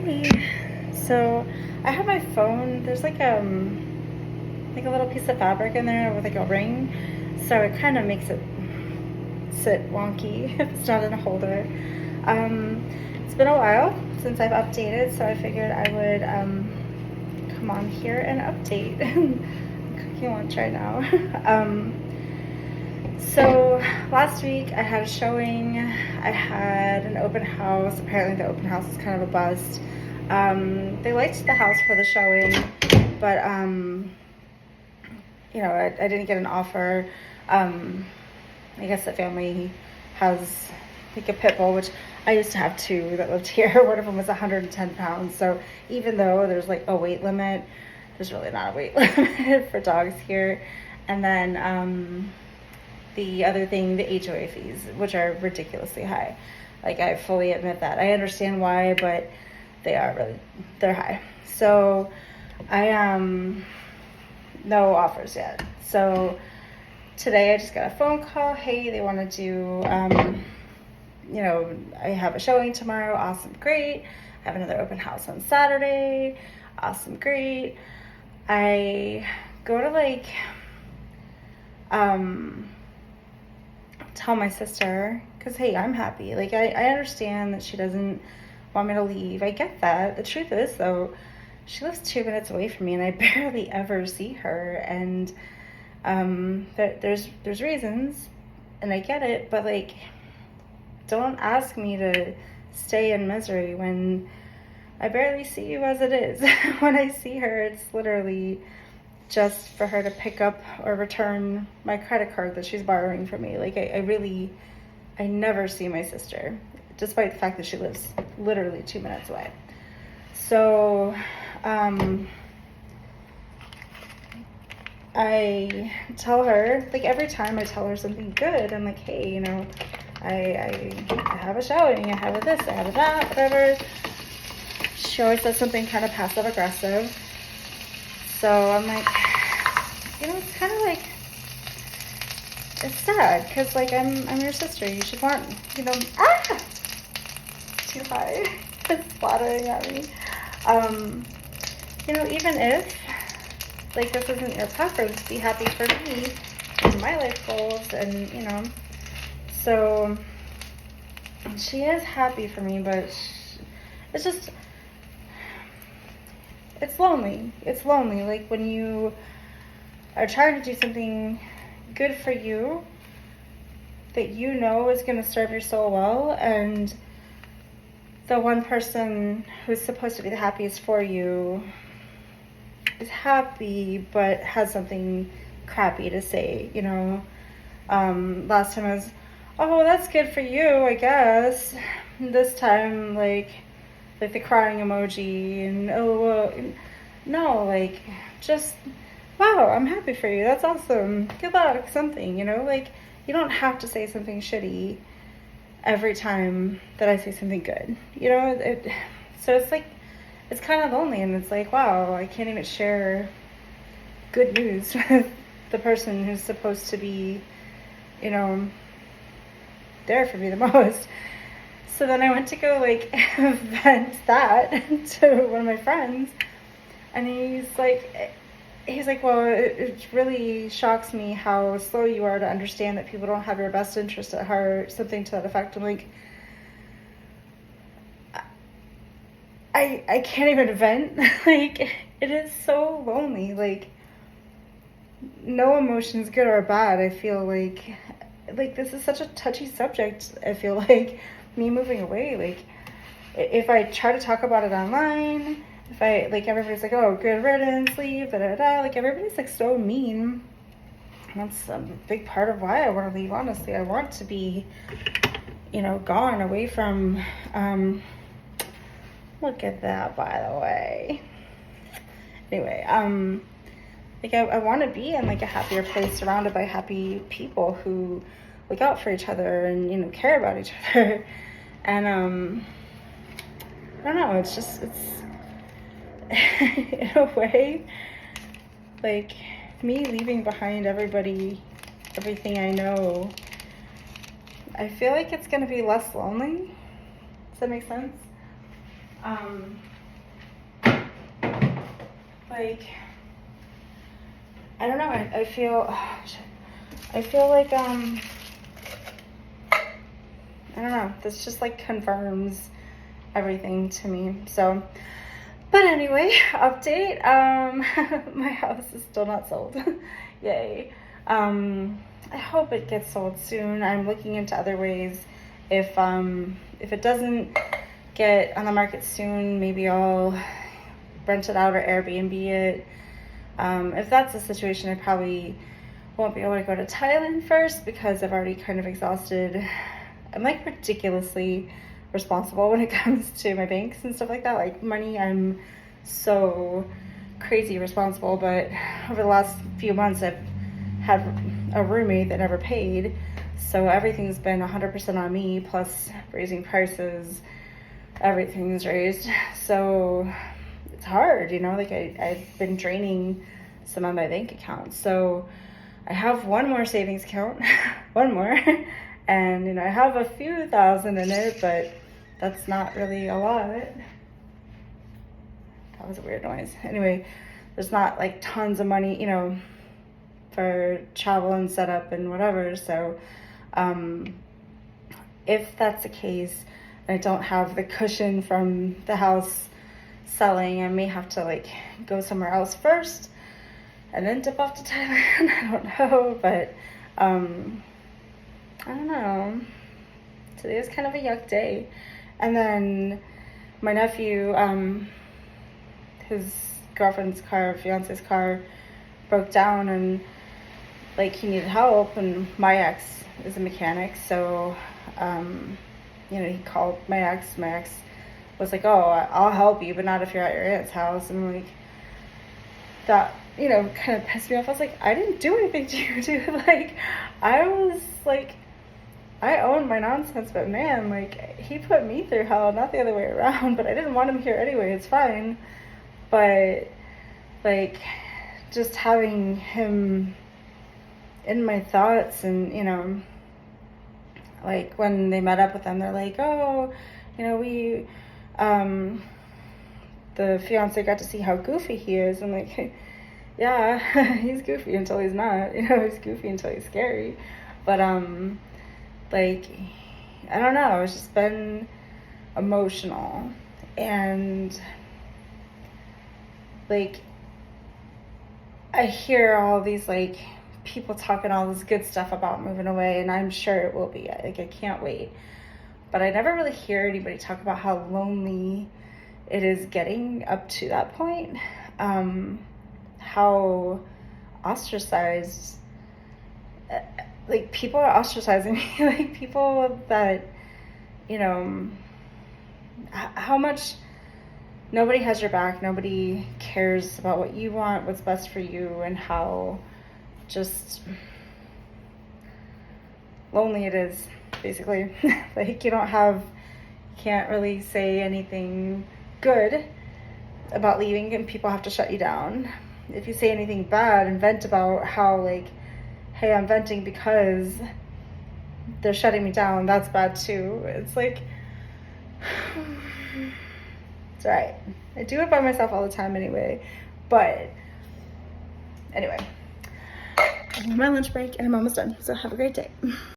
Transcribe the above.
Hey, so I have my phone. There's like a little piece of fabric in there with like a ring, so it kind of makes it sit wonky if it's not in a holder. Um, it's been a while since I've updated, so I figured I would come on here and update. I'm cooking lunch right now. So last week I had a showing. I had an open house. Apparently the open house is kind of a bust. They liked the house for the showing, but I didn't get an offer. I guess the family has like a pit bull, which I used to have two that lived here. One of them was 110 pounds. So even though there's like a weight limit, there's really not a weight limit for dogs here. And then the other thing, the HOA fees, which are ridiculously high. Like, I fully admit that. I understand why, but they're high. So I no offers yet. So today I just got a phone call. Hey, they want to do I have a showing tomorrow. Awesome, great. I have another open house on Saturday. Awesome, great. I go to tell my sister, because hey, I'm happy. Like, I understand that she doesn't want me to leave. I get that. The truth is, though, she lives 2 minutes away from me and I barely ever see her. And there's reasons, and I get it, but like, don't ask me to stay in misery when I barely see you as it is. When I see her, it's literally just for her to pick up or return my credit card that she's borrowing from me. Like, I never see my sister, despite the fact that she lives literally 2 minutes away. So, I tell her, like, every time I tell her something good, I'm like, hey, I have a showing, I have a this, I have a that, whatever. She always says something kind of passive aggressive. So I'm like, it's kind of like, it's sad, because like, I'm your sister. You should want, too high. It's flattering at me. Even if like this isn't your preference, be happy for me and my life goals, and so she is happy for me, but it's just, it's lonely. It's lonely. Like, when you are trying to do something good for you that is going to serve your soul well, and the one person who's supposed to be the happiest for you is happy but has something crappy to say. Last time I was, oh, that's good for you, I guess. This time, like the crying emoji, and oh, well, no, like, just, wow, I'm happy for you, that's awesome, good luck, something, like, you don't have to say something shitty every time that I say something good, so it's like, it's kind of lonely, and it's like, wow, I can't even share good news with the person who's supposed to be, there for me the most. So then I went to go, like, vent that to one of my friends, and he's like, well, it really shocks me how slow you are to understand that people don't have your best interest at heart, something to that effect. I'm like, I can't even vent. Like, it is so lonely. Like, no emotions, good or bad. I feel like this is such a touchy subject. I feel like me moving away, like, if I try to talk about it online, if I, like, everybody's like, oh, good riddance, leave, da da da, like, everybody's like so mean. And that's a big part of why I want to leave, honestly. I want to be, gone away from, look at that, by the way. Anyway, like, I want to be in, like, a happier place, surrounded by happy people who look out for each other and, care about each other. And, I don't know, it's in a way, like, me leaving behind everything I know, I feel like it's going to be less lonely. Does that make sense? Like, I don't know, I feel, oh, shit. I feel like, I don't know, this just like confirms everything to me. So, but anyway, update, my house is still not sold. Yay. I hope it gets sold soon. I'm looking into other ways. If it doesn't get on the market soon, maybe I'll rent it out or Airbnb it. If that's the situation, I probably won't be able to go to Thailand first because I've already kind of exhausted. I'm like ridiculously responsible when it comes to my banks and stuff like that. Like money, I'm so crazy responsible, but over the last few months I've had a roommate that never paid, so everything's been 100% on me, plus raising prices, everything's raised, so it's hard, you know, like I've been draining some of my bank accounts. So I have one more savings account, one more, and you know, I have a few thousand in it, but that's not really a lot. That was a weird noise. Anyway, there's not like tons of money, you know, for travel and setup and whatever. So if that's the case, and I don't have the cushion from the house selling, I may have to like go somewhere else first and then dip off to Thailand. I don't know, but I don't know. Today was kind of a yuck day. And then my nephew, his girlfriend's car, fiance's car broke down, and like he needed help, and my ex is a mechanic, so you know, he called my ex was like, oh, I'll help you, but not if you're at your aunt's house. And like that, you know, kind of pissed me off. I was like, I didn't do anything to you, dude. Like I was like, I own my nonsense, but man, like he put me through hell, not the other way around. But I didn't want him here anyway, it's fine. But like just having him in my thoughts, and you know, like when they met up with them, they're like, oh, you know, we the fiance got to see how goofy he is. I'm like, yeah, he's goofy until he's not, you know, he's goofy until he's scary. But like I don't know, it's just been emotional, and like I hear all these like people talking all this good stuff about moving away, and I'm sure it will be. Like I can't wait. But I never really hear anybody talk about how lonely it is getting up to that point. How ostracized, like people are ostracizing me, like people that, you know, how much nobody has your back, nobody cares about what you want, what's best for you, and how just lonely it is, basically. Like you can't really say anything good about leaving, and people have to shut you down. If you say anything bad and vent about how like, hey, I'm venting because they're shutting me down, that's bad too. It's like, it's alright. I do it by myself all the time anyway. But anyway, I'm on my lunch break and I'm almost done. So have a great day.